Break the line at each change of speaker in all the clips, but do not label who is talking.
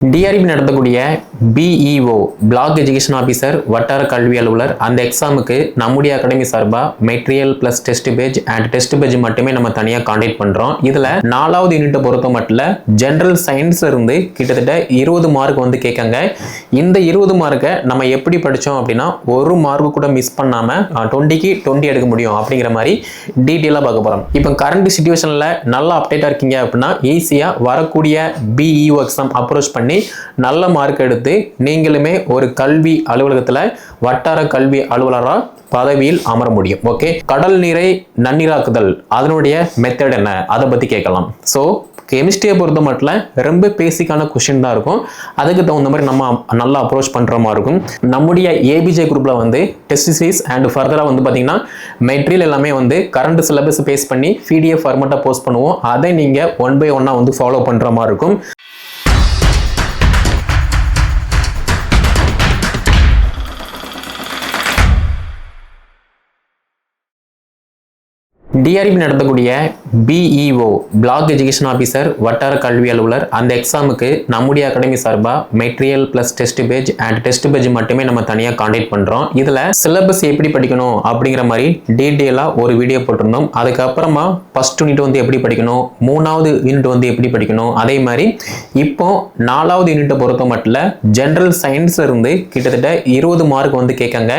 TRP நடத்தக்கூடிய BEO black education officer வட்டார கல்வி அலுவலர் அந்த எக்ஸாமுக்கு நம்முடைய அகாடமி சார்பாக material plus test page and test page மட்டுமே நம்ம தனியாக காண்டக்ட் பண்ணுறோம். இதில் 4வது யூனிட்டை பொறுத்த மட்டும் ஜென்ரல் சயின்ஸ்ல இருந்து கிட்டத்தட்ட 20 மார்க் வந்து கேட்காங்க. இந்த 20 மார்க்கை நம்ம எப்படி படித்தோம் அப்படின்னா ஒரு மார்க் கூட மிஸ் பண்ணாமல் 20க்கு 20 எடுக்க முடியும் அப்படிங்கிற மாதிரி டீட்டெயிலாக பார்க்க போகிறோம். இப்போ கரண்ட் சுச்சுவேஷனில் நல்லா அப்டேட்டாக இருக்கீங்க அப்படின்னா ஈஸியாக வரக்கூடிய பிஇஓ எக்ஸாம் அப்ரோச் பண்ணி நல்ல மார்க் எடுத்து நீங்களுமே ஒரு கல்வி அலுவலகத்துல வட்டார கல்வி அலுவலரா பதவியில் அமர முடியும். ஓகே, கடல் நீரை நன்னீராக்குதல் அதனுடைய மெத்தட் என்ன அதை பத்தி கேட்கலாம். ஸோ கெமிஸ்ட்ரியை பொறுத்த மட்டும் ரொம்ப பேசிக்கான கொஸ்டின் தான் இருக்கும். அதுக்கு தகுந்த மாதிரி நம்ம நல்லா அப்ரோச் பண்ற மாதிரி இருக்கும். நம்முடைய ஏபிஜே குரூப்ல வந்து டெஸ்ட் சீரிஸ் அண்ட் ஃபர்தரா வந்து பாத்தீங்கன்னா மெட்டீரியல் எல்லாமே வந்து கரண்ட் சிலபஸ் பேஸ் பண்ணி பிடிஎஃப் ஃபார்மேட்டா போஸ்ட் பண்ணுவோம். அதை நீங்க 1 by 1 வந்து ஃபாலோ பண்ற மாதிரி இருக்கும். டிஆர்பி நடத்தக்கூடிய பிஇஓ பிளாக் எஜுகேஷன் ஆஃபீஸர் வட்டார கல்வி அலுவலர் அந்த எக்ஸாமுக்கு நம்முடைய அகாடமி சார்பாக material plus test page and test page மட்டுமே நம்ம தனியாக காண்டக்ட் பண்ணுறோம். இதில் சிலபஸ் எப்படி படிக்கணும் அப்படிங்கிற மாதிரி டீட்டெயிலாக ஒரு வீடியோ போட்டிருந்தோம். அதுக்கப்புறமா ஃபர்ஸ்ட் யூனிட் வந்து எப்படி படிக்கணும், 3வது யூனிட் வந்து எப்படி படிக்கணும், அதே மாதிரி இப்போ 4வது யூனிட்டை பொறுத்த மட்டும் ஜென்ரல் சயின்ஸ்ல இருந்து கிட்டத்தட்ட 20 மார்க் வந்து கேட்காங்க.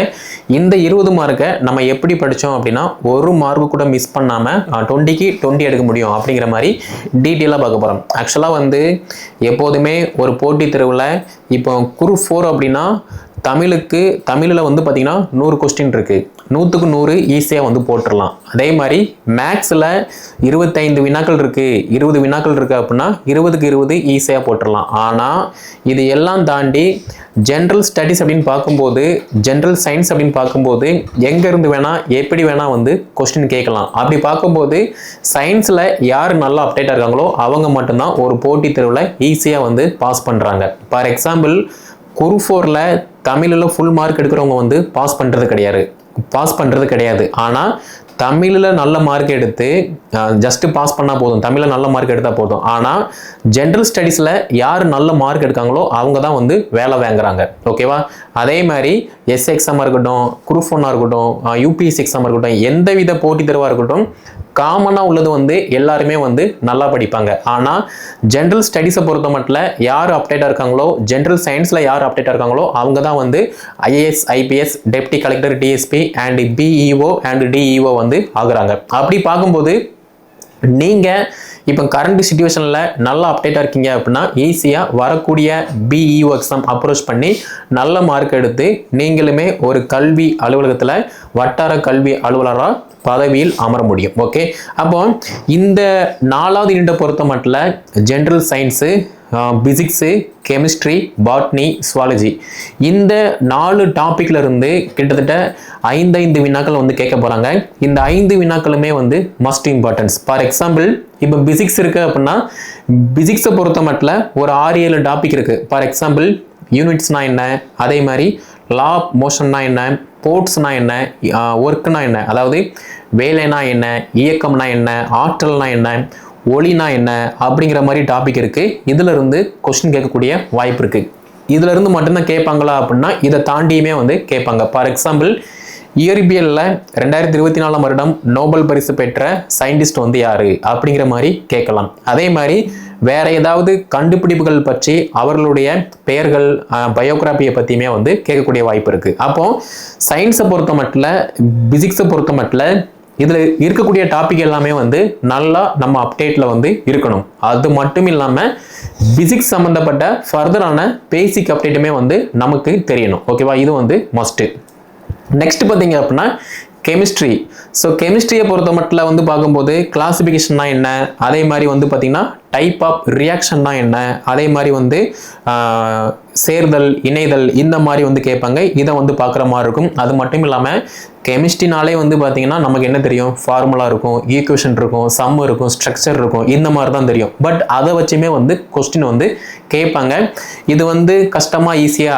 இந்த 20 மார்க்கை நம்ம எப்படி படித்தோம் அப்படின்னா ஒரு மார்க் கூட மிஸ் பண்ணாம 20க்கு 20 எடுக்க முடியும் அப்படிங்கிற மாதிரி டீட்டெயிலாக பார்க்க போறோம். ஆக்சுவலா வந்து எப்போதுமே ஒரு போட்டி தேர்வுல இப்போ குரூப் 4 அப்படின்னா தமிழில் வந்து பார்த்தீங்கன்னா 100 கொஸ்டின் இருக்கு. 100க்கு 100 ஈஸியாக வந்து போட்டுடலாம். அதே மாதிரி மேக்ஸில் 25 வினாக்கள் இருக்கு, 20 வினாக்கள் இருக்கு அப்படின்னா 20க்கு 20 ஈஸியாக போட்டுடலாம். ஆனால் இது எல்லாம் தாண்டி ஜென்ரல் ஸ்டடீஸ் அப்படின்னு பார்க்கும்போது, ஜென்ரல் சயின்ஸ் அப்படின்னு பார்க்கும்போது எங்கேருந்து வேணா எப்படி வேணா வந்து கொஸ்டின் கேட்கலாம். அப்படி பார்க்கும்போது சயின்ஸில் யார் நல்லா அப்டேட்டாக இருக்காங்களோ அவங்க மட்டும்தான் ஒரு போட்டித் தேர்வில் ஈஸியாக வந்து பாஸ் பண்ணுறாங்க. ஃபார் எக்ஸாம்பிள் குரூப் 4ல தமிழில் ஃபுல் மார்க் எடுக்கிறவங்க வந்து பாஸ் பண்ணுறது கிடையாது. ஆனால் தமிழில் நல்ல மார்க் எடுத்து ஜஸ்ட் பாஸ் பண்ணால் போதும், தமிழில் நல்ல மார்க் எடுத்தால் போதும். ஆனால் ஜென்ரல் ஸ்டடீஸில் யார் நல்ல மார்க் எடுக்காங்களோ அவங்க தான் வந்து வேலை வாங்குறாங்க. ஓகேவா? அதே மாதிரி எஸ்ஏ எக்ஸாமாக இருக்கட்டும், குரூப் 1 இருக்கட்டும், யூபிஎஸ்சி எக்ஸாமாக இருக்கட்டும், எந்தவித போட்டித் தேர்வாக இருக்கட்டும், காமனாக உள்ளது வந்து எல்லாருமே வந்து நல்லா படிப்பாங்க. ஆனால் ஜென்ரல் ஸ்டடீஸை பொறுத்த மட்டும் யார் அப்டேட்டாக இருக்காங்களோ, ஜென்ரல் சயின்ஸில் யார் அப்டேட்டாக இருக்காங்களோ அவங்க தான் வந்து IAS, IPS, deputy collector, DSP and BEO and DEO வந்து ஆகுறாங்க. அப்படி பார்க்கும்போது நீங்கள் இப்போ கரண்ட் சுச்சுவேஷனில் நல்லா அப்டேட்டாக இருக்கீங்க அப்படின்னா ஈஸியாக வரக்கூடிய பிஇஓ எக்ஸாம் அப்ரோச் பண்ணி நல்ல மார்க் எடுத்து நீங்களுமே ஒரு கல்வி அலுவலகத்தில் வட்டார கல்வி அலுவலராக பதவியில் அமர முடியும். ஓகே, அப்போ இந்த 4வது யூனிட்டை பொறுத்த மட்டும் general science, physics, chemistry, botany, zoology இந்த 4 டாபிக்ல இருந்து கிட்டத்தட்ட 5 வினாக்கள் வந்து கேட்க போறாங்க. இந்த 5 வினாக்களுமே வந்து மஸ்ட் இம்பார்ட்டன்ஸ். ஃபார் எக்ஸாம்பிள் இப்போ பிசிக்ஸ் இருக்கு அப்படின்னா பிசிக்ஸை பொறுத்த மட்டும் ஒரு 6-7 டாபிக் இருக்கு. ஃபார் எக்ஸாம்பிள் யூனிட்ஸ்னா என்ன, அதே மாதிரி லா ஆஃப் மோஷன்னா என்ன, போர்ட்ஸ்னா என்ன, ஒர்க்னா என்ன, அதாவது வேலைனா என்ன, இயக்கம்னா என்ன, ஆற்றல்னா என்ன, ஒளினா என்ன அப்படிங்கிற மாதிரி டாபிக் இருக்கு. இதுல இருந்து கொஸ்டின் கேட்கக்கூடிய வாய்ப்பு இருக்கு. இதுல இருந்து மட்டும்தான் கேட்பாங்களா அப்படின்னா இதை தாண்டியுமே வந்து கேட்பாங்க. ஃபார் எக்ஸாம்பிள் இயற்பியல்ல 2024 வருடம் நோபல் பரிசு பெற்ற சயின்டிஸ்ட் வந்து யாரு அப்படிங்கிற மாதிரி கேட்கலாம். அதே மாதிரி வேற ஏதாவது கண்டுபிடிப்புகள் பற்றி அவர்களுடைய பெயர்கள், பயோகிராபியை பத்தியுமே வந்து கேட்கக்கூடிய வாய்ப்பு இருக்கு. அப்போ சயின்ஸை பொறுத்த மட்டும், பிசிக்ஸை பொறுத்த மட்டும் இதுல இருக்கக்கூடிய டாபிக் எல்லாமே வந்து நல்லா நம்ம அப்டேட்ல வந்து இருக்கணும். அது மட்டும் இல்லாம பிசிக்ஸ் சம்பந்தப்பட்ட ஃபர்தரான பேசிக் அப்டேட்டுமே வந்து நமக்கு தெரியணும். ஓகேவா? இது வந்து மஸ்ட். நெக்ஸ்ட் பார்த்தீங்க அப்படின்னா கெமிஸ்ட்ரி. ஸோ கெமிஸ்ட்ரியை பொறுத்த மட்டும் வந்து பார்க்கும்போது கிளாசிபிகேஷன்னா என்ன, அதே மாதிரி வந்து பார்த்தீங்கன்னா டைப் ஆஃப் ரியாக்ஷன்னா என்ன, அதே மாதிரி வந்து சேர்தல், இணைதல் இந்த மாதிரி வந்து கேட்பாங்க. இதை வந்து பார்க்குற மாதிரி இருக்கும். அது மட்டும் இல்லாமல் கெமிஸ்ட்ரினாலே வந்து பார்த்தீங்கன்னா நமக்கு என்ன தெரியும், ஃபார்முலா இருக்கும், ஈக்குவேஷன் இருக்கும், சம் இருக்கும், ஸ்ட்ரக்சர் இருக்கும், இந்த மாதிரி தான் தெரியும். பட் அதை வச்சுமே வந்து கொஸ்டின் வந்து கேட்பாங்க. இது வந்து கஷ்டமா ஈஸியா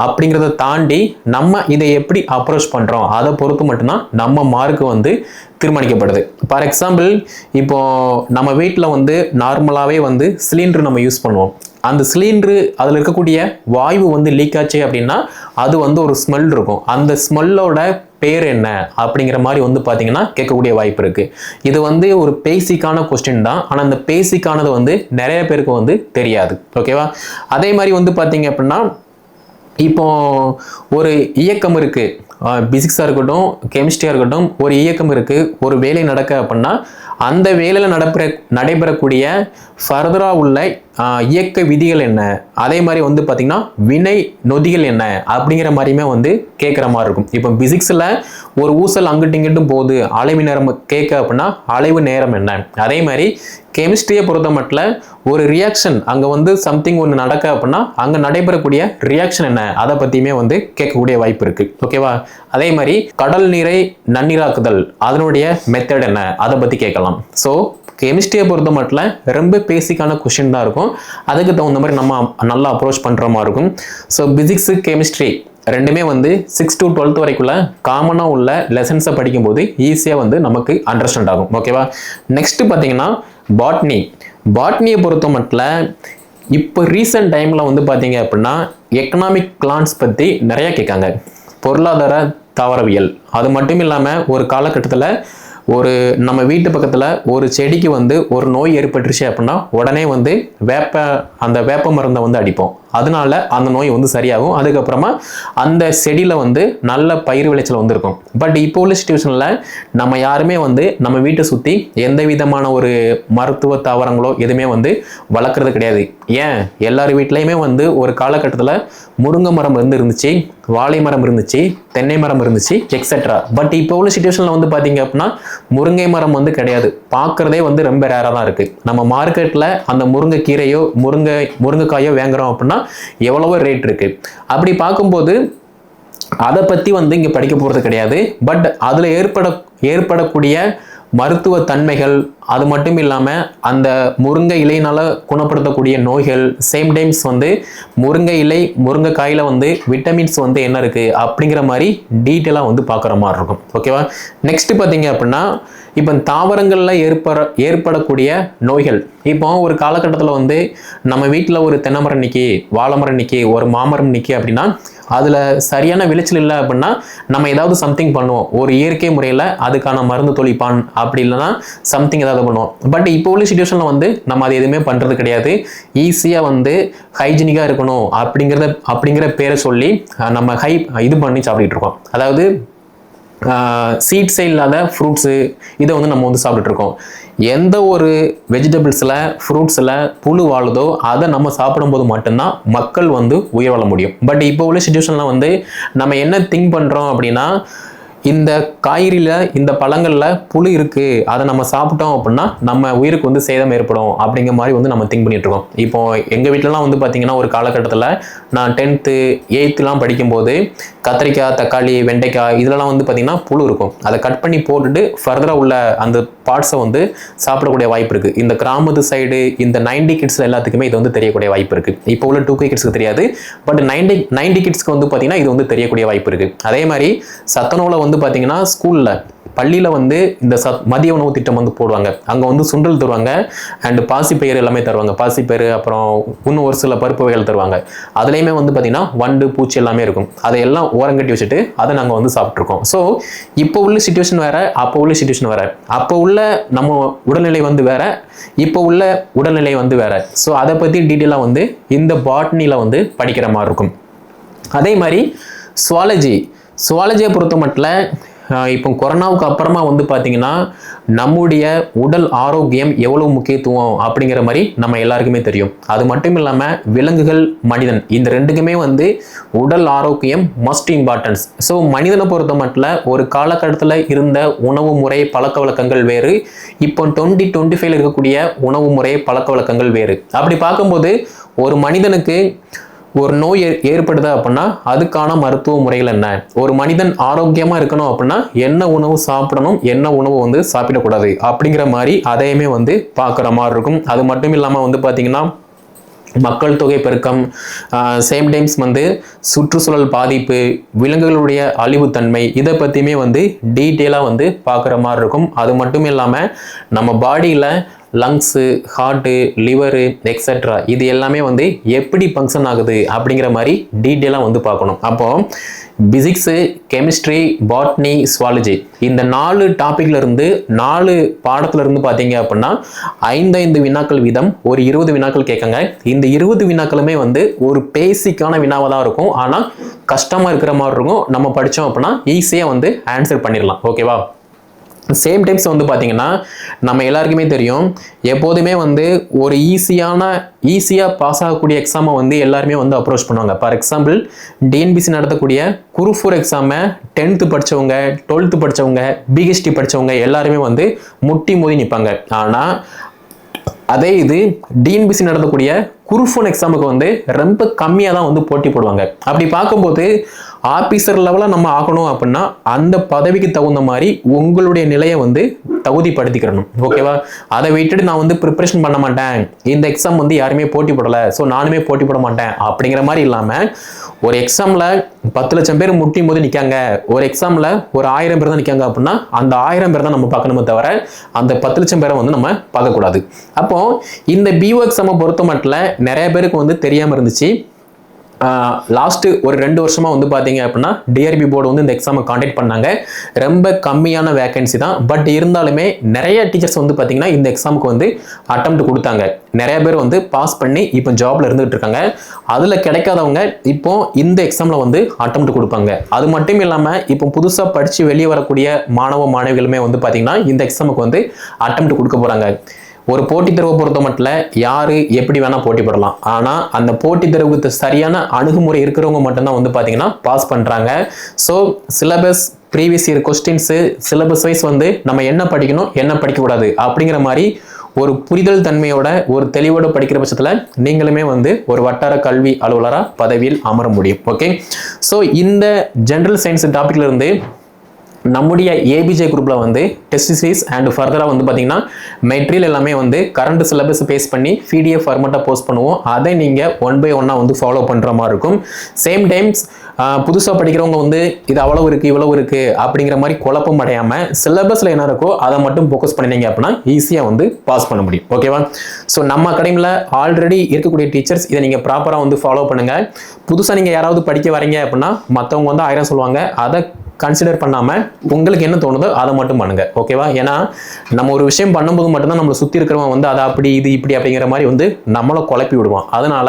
அப்படிங்கிறத தாண்டி நம்ம இதை எப்படி அப்ரோச் பண்ணுறோம் அதை பொறுத்து மட்டும்தான் நம்ம மார்க் வந்து தீர்மானிக்கப்படுது. ஃபார் எக்ஸாம்பிள் இப்போ நம்ம வீட்டில் வந்து நார்மலாகவே வந்து சிலிண்டர் நம்ம யூஸ் பண்ணுவோம். அந்த சிலிண்டரு அதில் இருக்கக்கூடிய வாயு வந்து லீக் ஆச்சு அப்படின்னா அது வந்து ஒரு ஸ்மெல் இருக்கும். அந்த ஸ்மெல்லோட பேர் என்ன அப்படிங்கிற மாதிரி வந்து பார்த்தீங்கன்னா கேட்கக்கூடிய வாய்ப்பு இருக்கு. இது வந்து ஒரு பேசிக்கான கொஸ்டின் தான். ஆனால் அந்த பேசிக்கானது வந்து நிறைய பேருக்கு வந்து தெரியாது. ஓகேவா? அதே மாதிரி வந்து பார்த்தீங்க அப்படின்னா இப்போ ஒரு இயக்கம் இருக்கு, பிசிக்ஸாக இருக்கட்டும் கெமிஸ்ட்ரியாக இருக்கட்டும், ஒரு இயக்கம் இருக்கு, ஒரு வேலை நடக்க அப்படின்னா அந்த வேலையில் நடைபெறக்கூடிய ஃபர்தராக உள்ள இயக்க விதிகள் என்ன, அதே மாதிரி வந்து பார்த்தீங்கன்னா வினை நொதிகள் என்ன அப்படிங்கிற மாதிரியுமே வந்து கேட்குற மாதிரி இருக்கும். இப்போ பிசிக்ஸில் ஒரு ஊசல் அங்கிட்டு இங்கிட்டும் போகுது, அலைவு நேரம் கேட்க அப்படின்னா அலைவு நேரம் என்ன. அதே மாதிரி கெமிஸ்ட்ரியை பொறுத்த மட்டும் ஒரு ரியாக்ஷன் அங்கே வந்து சம்திங் ஒன்று நடக்க அப்படின்னா அங்கே நடைபெறக்கூடிய ரியாக்ஷன் என்ன அதை பற்றியுமே வந்து கேட்கக்கூடிய வாய்ப்பு இருக்குது. ஓகேவா? அதே மாதிரி கடல் நீரை நன்னீராக்குதல் அதனுடைய மெத்தட் என்ன அதை பற்றி கேட்கலாம். ஸோ கெமிஸ்ட்ரியை பொறுத்த மட்டும் ரொம்ப பேசிக்கான கொஸ்டின் தான் இருக்கும். அதுக்கு தகுந்த மாதிரி நம்ம நல்லா அப்ரோச் பண்ணுற மாதிரி இருக்கும். ஸோ பிசிக்ஸு கெமிஸ்ட்ரி ரெண்டுமே வந்து 6 to 12 வரைக்குள்ள காமனாக உள்ள லெசன்ஸை படிக்கும்போது ஈஸியாக வந்து நமக்கு அண்டர்ஸ்டாண்ட் ஆகும். ஓகேவா? நெக்ஸ்ட் பார்த்தீங்கன்னா பாட்னியை பொறுத்த மட்டும் இப்போ ரீசன்ட் டைமில் வந்து பார்த்தீங்க அப்படின்னா எக்கனாமிக் பிளான்ஸ் பற்றி நிறைய கேட்காங்க. பொருளாதார தாவரவியல் அது மட்டும் இல்லாமல் ஒரு காலகட்டத்தில் ஒரு நம்ம வீட்டு பக்கத்தில் ஒரு செடிக்கு வந்து ஒரு நோய் ஏற்பட்டுருச்சு அப்படின்னா உடனே வந்து அந்த வேப்ப மருந்தை வந்து அடிப்போம். அதனால அந்த நோய் வந்து சரியாகும். அதுக்கப்புறமா அந்த செடியில் வந்து நல்ல பயிர் விளைச்சல் வந்து இருக்கும். பட் இப்போ உள்ள சிச்சுவேஷனில் நம்ம யாருமே வந்து நம்ம வீட்டை சுற்றி எந்த விதமான ஒரு மருத்துவ தாவரங்களோ எதுவுமே வந்து வளர்க்குறது கிடையாது. ஏன் எல்லார் வீட்லேயுமே வந்து ஒரு காலகட்டத்தில் முருங்கை மரம் இருந்துச்சு, வாழை மரம் இருந்துச்சு, தென்னை மரம் இருந்துச்சு, எக்ஸெட்ரா. பட் இப்போ உள்ள சிச்சுவேஷனில் வந்து பார்த்தீங்க அப்படின்னா முருங்கை மரம் வந்து கிடையாது. பார்க்குறதே வந்து ரொம்ப ரேராக தான் இருக்குது. நம்ம மார்க்கெட்டில் அந்த முருங்கை கீரையோ முருங்கைக்காயோ வாங்குறோம் அப்படின்னா எவ்வளவோ ரேட் இருக்கு. அப்படி பார்க்கும்போது அதை பற்றி வந்து இங்கே படிக்க போகிறது கிடையாது. பட் அதில் ஏற்படக்கூடிய மருத்துவ தன்மைகள் அது மட்டும் இல்லாமல் அந்த முருங்கை இலையினால குணப்படுத்தக்கூடிய நோய்கள், சேம் டைம்ஸ் வந்து முருங்கை இலை முருங்கைக்காயில் வந்து விட்டமின்ஸ் வந்து என்ன இருக்குது அப்படிங்கிற மாதிரி டீட்டெயிலாக வந்து பார்க்குற மாதிரி இருக்கும். ஓகேவா? நெக்ஸ்ட் பார்த்தீங்க அப்படின்னா இப்போ தாவரங்களில் ஏற்படக்கூடிய நோய்கள். இப்போ ஒரு காலகட்டத்தில் வந்து நம்ம வீட்டில் ஒரு தென்னை மரம் நிற்கி, வாழை மரம் நிற்கி, ஒரு மாமரம் நிற்கி அப்படின்னா அதில் சரியான விளைச்சல் இல்லை அப்படின்னா நம்ம ஏதாவது சம்திங் பண்ணுவோம். ஒரு இயற்கை முறையில் அதுக்கான மருந்து தொளிப்பான், அப்படி இல்லைன்னா சம்திங் ஏதாவது பண்ணுவோம். பட் இப்போ உள்ள சிச்சுவேஷனில் வந்து நம்ம அது எதுவுமே பண்ணுறது கிடையாது. ஈஸியாக வந்து ஹைஜீனிக்காக இருக்கணும் அப்படிங்கிற பேரை சொல்லி நம்ம இது பண்ணி சாப்பிட்டுட்டு இருக்கோம். அதாவது சீட்ஸே இல்லாத ஃப்ரூட்ஸு இதை வந்து நம்ம வந்து சாப்பிட்டுட்டு இருக்கோம். எந்த ஒரு வெஜிடபிள்ஸில் ஃப்ரூட்ஸில் புழு வாழுதோ அதை நம்ம சாப்பிடும்போது மட்டும்தான் மக்கள் வந்து உயிர் வாழ முடியும். பட் இப்போ உள்ள சிச்சுவேஷனில் வந்து நம்ம என்ன திங்க் பண்ணுறோம் அப்படின்னா இந்த காய்கறியில் இந்த பழங்களில் புழு இருக்குது, அதை நம்ம சாப்பிட்டோம் அப்படின்னா நம்ம உயிருக்கு வந்து சேதம் ஏற்படும் அப்படிங்கிற மாதிரி வந்து நம்ம திங்க் பண்ணிட்டு இருக்கோம். இப்போ எங்கள் வீட்டிலலாம் வந்து பார்த்தீங்கன்னா ஒரு காலகட்டத்தில் நான் 10th 8th படிக்கும்போது கத்திரிக்காய், தக்காளி, வெண்டைக்காய் இதிலலாம் வந்து பார்த்தீங்கன்னா புழு இருக்கும். அதை கட் பண்ணி போட்டுட்டு ஃபர்தராக உள்ள அந்த பார்ட்ஸை வந்து சாப்பிடக்கூடிய வாய்ப்பு இருக்குது. இந்த கிராமத்து சைடு இந்த 90 கிட்ஸ் எல்லாத்துக்குமே இது வந்து தெரியக்கூடிய வாய்ப்பு இருக்குது. இப்போ உள்ள 2K கிட்ஸ்க்கு தெரியாது. பட் 90 கிட்ஸ்க்கு வந்து பார்த்தீங்கன்னா இது வந்து தெரியக்கூடிய வாய்ப்பு இருக்குது. அதே மாதிரி சத்துணவில் வந்து பார்த்தீங்கன்னா ஸ்கூலில் பள்ளியில் வந்து இந்த மதிய உணவு திட்டம் வந்து போடுவாங்க. அங்கே வந்து சுண்டல் தருவாங்க அண்ட் பாசிப்பயிறு எல்லாமே தருவாங்க. பாசிப்பயிறு அப்புறம் இன்னும் ஒரு சில பருப்பு வகைகள் தருவாங்க. அதுலேயுமே வந்து பார்த்தீங்கன்னா வண்டு பூச்சி எல்லாமே இருக்கும். அதையெல்லாம் ஓரங்கட்டி வச்சுட்டு அதை நாங்கள் வந்து சாப்பிட்ருக்கோம். ஸோ இப்போ உள்ள சிச்சுவேஷன் வேறு, அப்போ உள்ள சிச்சுவேஷன் வேறு. அப்போ உள்ள நம்ம உடல்நிலை வந்து வேறு, இப்போ உள்ள உடல்நிலை வந்து வேறு. ஸோ அதை பற்றி டீட்டெயிலாக வந்து இந்த பாட்னியில் வந்து படிக்கிற மாதிரி இருக்கும். அதே மாதிரி சுவாலஜியை பொறுத்த மட்டும் இப்போ கொரோனாவுக்கு அப்புறமா வந்து பார்த்தீங்கன்னா நம்முடைய உடல் ஆரோக்கியம் எவ்வளவு முக்கியத்துவம் அப்படிங்கிற மாதிரி நம்ம எல்லாருக்குமே தெரியும். அது மட்டும் இல்லாமல் விலங்குகள், மனிதன் இந்த ரெண்டுக்குமே வந்து உடல் ஆரோக்கியம் மஸ்ட் இம்பார்ட்டன்ஸ். ஸோ மனிதனை பொறுத்த மட்டும் ஒரு காலகட்டத்தில் இருந்த உணவு முறை பழக்க வழக்கங்கள் வேறு, இப்போ 2025 இருக்கக்கூடிய உணவு முறை பழக்க வழக்கங்கள் வேறு. அப்படி பார்க்கும்போது ஒரு மனிதனுக்கு ஒரு நோய் ஏற்படுது அப்படின்னா அதுக்கான மருத்துவ முறைகள் என்ன, ஒரு மனிதன் ஆரோக்கியமாக இருக்கணும் அப்படின்னா என்ன உணவு சாப்பிடணும், என்ன உணவு வந்து சாப்பிடக்கூடாது அப்படிங்கிற மாதிரி அதையுமே வந்து பார்க்குற மாதிரி இருக்கும். அது மட்டும் இல்லாமல் வந்து பார்த்தீங்கன்னா மக்கள் தொகை பெருக்கம், சேம் டைம்ஸ் வந்து சுற்றுச்சூழல் பாதிப்பு, விலங்குகளுடைய அழிவுத்தன்மை இதை பற்றியுமே வந்து டீட்டெயிலாக வந்து பார்க்குற மாதிரி இருக்கும். அது மட்டும் இல்லாமல் நம்ம பாடியில் லங்ஸு, ஹார்ட்டு, லிவரு எக்ஸெட்ரா இது எல்லாமே வந்து எப்படி ஃபங்க்ஷன் ஆகுது அப்படிங்கிற மாதிரி டீட்டெயிலாக வந்து பார்க்கணும். அப்போ பிசிக்ஸு, கெமிஸ்ட்ரி, பாட்னி, சுவாலஜி இந்த 4 டாப்பிக்ல இருந்து 4 பாடத்துல இருந்து பார்த்தீங்க அப்படின்னா 5 வினாக்கள் வீதம் ஒரு 20 வினாக்கள் கேட்காங்க. இந்த 20 வினாக்களுமே வந்து ஒரு பேசிக்கான வினாவாக தான் இருக்கும். ஆனால் கஷ்டமாக இருக்கிற மாதிரி இருக்கும். நம்ம படித்தோம் அப்படின்னா ஈஸியாக வந்து ஆன்சர் பண்ணிடலாம். ஓகேவா? சேம் டைம்ஸ் வந்து பார்த்தீங்கன்னா நம்ம எல்லாருக்குமே தெரியும், எப்போதுமே வந்து ஒரு ஈஸியாக பாஸ் ஆகக்கூடிய எக்ஸாமை வந்து எல்லாருமே வந்து அப்ரோச் பண்ணுவாங்க. ஃபார் எக்ஸாம்பிள் டிஎன்பிசி நடத்தக்கூடிய குரூப் 4 எக்ஸாமை 10th படித்தவங்க, 12th படித்தவங்க, பிஹெச்டி படித்தவங்க எல்லாருமே வந்து முட்டி மோதி நிற்பாங்க. ஆனால் அதே இது டிஎன்பிசி நடத்தக்கூடிய குரூப் 1 எக்ஸாமுக்கு வந்து ரொம்ப கம்மியாக தான் வந்து போட்டி போடுவாங்க. அப்படி பார்க்கும்போது ஆபீசர் லெவலில் நம்ம ஆகணும் அப்படின்னா அந்த பதவிக்கு தகுந்த மாதிரி உங்களுடைய நிலையை வந்து தகுதிப்படுத்திக்கிறணும். ஓகேவா? அதை விட்டுட்டு நான் வந்து ப்ரிப்பரேஷன் பண்ண மாட்டேன், இந்த எக்ஸாம் வந்து யாருமே போட்டி போடலை ஸோ நானுமே போட்டி போட மாட்டேன் அப்படிங்கிற மாதிரி இல்லாமல் ஒரு எக்ஸாமில் 10 லட்சம் பேர் முட்டியும் போது நிற்காங்க, ஒரு எக்ஸாமில் ஒரு 1000 பேர் தான் நிற்காங்க அப்படின்னா அந்த 1000 பேர் தான் நம்ம பார்க்கணுமே தவிர அந்த 10 லட்சம் பேரை வந்து நம்ம பார்க்கக்கூடாது. அப்போ இந்த பிஓ எக்ஸாமை பொறுத்த மட்டும் நிறைய பேருக்கு வந்து தெரியாமல் இருந்துச்சு. லாஸ்ட்டு ஒரு 2 வருஷமாக வந்து பார்த்தீங்க அப்படின்னா டிஆர்பி போர்டு வந்து இந்த எக்ஸாமை காண்டக்ட் பண்ணாங்க. ரொம்ப கம்மியான வேகன்சி தான். பட் இருந்தாலுமே நிறைய டீச்சர்ஸ் வந்து பார்த்தீங்கன்னா இந்த எக்ஸாமுக்கு வந்து அட்டெம்ப்ட் கொடுத்தாங்க. நிறைய பேர் வந்து பாஸ் பண்ணி இப்போ ஜாப்ல இருந்துகிட்டு இருக்காங்க. அதில் கிடைக்காதவங்க இப்போ இந்த எக்ஸாமில் வந்து அட்டெம்ப்ட் கொடுப்பாங்க. அது மட்டும் இல்லாமல் இப்போ புதுசாக படித்து வெளியே வரக்கூடிய மாணவிகளுமே வந்து பார்த்தீங்கன்னா இந்த எக்ஸாமுக்கு வந்து அட்டெம்ப்ட் கொடுக்க போகிறாங்க. ஒரு போட்டித் தேர்வை பொறுத்த மட்டும் யாரு எப்படி வேணா போட்டி போடலாம். ஆனால் அந்த போட்டித் தேர்வுக்கு சரியான அணுகுமுறை இருக்கிறவங்க மட்டும்தான் வந்து பார்த்தீங்கன்னா பாஸ் பண்ணுறாங்க. So syllabus, previous year questions, syllabus wise வந்து நம்ம என்ன படிக்கணும் என்ன படிக்கக்கூடாது அப்படிங்கிற மாதிரி ஒரு புரிதல் தன்மையோட ஒரு தெளிவோட படிக்கிற பட்சத்தில் நீங்களுமே வந்து ஒரு வட்டார கல்வி அலுவலராக பதவியில் அமர முடியும். ஓகே, ஸோ இந்த ஜென்ரல் சயின்ஸ் டாபிக்ல இருந்து நம்முடைய ஏபிஜே குரூப்ல வந்து டெஸ்ட் சீரிஸ் அண்ட் ஃபர்தராக வந்து பார்த்தீங்கன்னா மெட்டீரியல் எல்லாமே வந்து கரண்ட் சிலபஸ் பேஸ் பண்ணி பிடிஎஃப் ஃபார்மேட்டாக போஸ்ட் பண்ணுவோம். அதை நீங்கள் 1 by 1 வந்து ஃபாலோ பண்ணுற மாதிரி இருக்கும். சேம் டைம்ஸ் புதுசாக படிக்கிறவங்க வந்து இது அவ்வளவு இருக்குது இவ்வளவு இருக்குது அப்படிங்கிற மாதிரி குழப்பம் அடையாமல் சிலபஸில் என்ன இருக்கோ அதை மட்டும் ஃபோக்கஸ் பண்ணினீங்க அப்படின்னா ஈஸியாக வந்து பாஸ் பண்ண முடியும். ஓகேவா? ஸோ நம்ம அகாடமியில் ஆல்ரெடி இருக்கக்கூடிய டீச்சர்ஸ் இதை நீங்கள் ப்ராப்பராக வந்து ஃபாலோ பண்ணுங்கள். புதுசாக நீங்கள் யாராவது படிக்க வரீங்க அப்படின்னா மற்றவங்க வந்து 1000 சொல்லுவாங்க, அதை கன்சிடர் பண்ணாமல் உங்களுக்கு என்ன தோணுதோ அதை மட்டும் பண்ணுங்க. ஓகேவா? ஏன்னா நம்ம ஒரு விஷயம் பண்ணும்போது மட்டும்தான் நம்மளை சுற்றி இருக்கிறவங்க வந்து அதை அப்படி இது இப்படி அப்படிங்கிற மாதிரி வந்து நம்மளை குழப்பி விடுவான். அதனால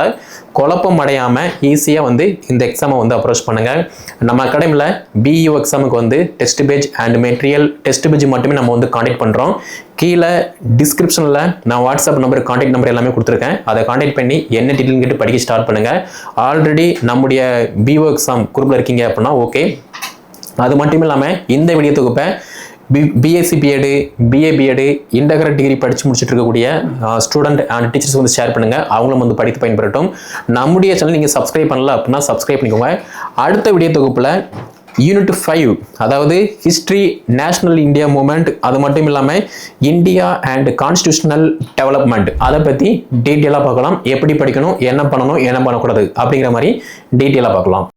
குழப்பம் அடையாமல் ஈஸியாக வந்து இந்த எக்ஸாமை வந்து அப்ரோச் பண்ணுங்க. நம்ம அகாடமியில் பிஇஓ எக்ஸாமுக்கு வந்து test page and material test page மட்டுமே நம்ம வந்து கான்டாக்ட் பண்ணுறோம். கீழே டிஸ்கிரிப்ஷனில் நான் வாட்ஸ்அப் நம்பர், கான்டாக்ட் நம்பர் எல்லாமே கொடுத்துருக்கேன். அதை கான்டாக்ட் பண்ணி என்ன டீட்டெயில் கேட்டு படிக்க ஸ்டார்ட் பண்ணுங்க. ஆல்ரெடி நம்முடைய பிஓ எக்ஸாம் குரூப்பில் இருக்கீங்க அப்படின்னா ஓகே. அது மட்டும் இல்லாமல் இந்த வீடியோ தொகுப்பை BSc BEd, BA BEd, integrate degree படித்து முடிச்சுட்டு இருக்கக்கூடிய ஸ்டூடெண்ட் அண்ட் டீச்சர்ஸ் வந்து ஷேர் பண்ணுங்கள். அவங்களும் வந்து படித்து பயன்பெறட்டும். நம்முடைய சேனல் நீங்கள் சப்ஸ்கிரைப் பண்ணல அப்படின்னா சப்ஸ்கிரைப் பண்ணிக்கோங்க. அடுத்த வீடியோ தொகுப்பில் யூனிட் 5 அதாவது ஹிஸ்ட்ரி, நேஷனல் இந்தியா மூமெண்ட், அது மட்டும் இல்லாமல் இந்தியா அண்ட் கான்ஸ்டியூஷனல் டெவலப்மெண்ட் அதை பற்றி டீட்டெயிலாக பார்க்கலாம். எப்படி படிக்கணும், என்ன பண்ணணும், என்ன பண்ணக்கூடாது அப்படிங்கிற மாதிரி டீட்டெயிலாக பார்க்கலாம்.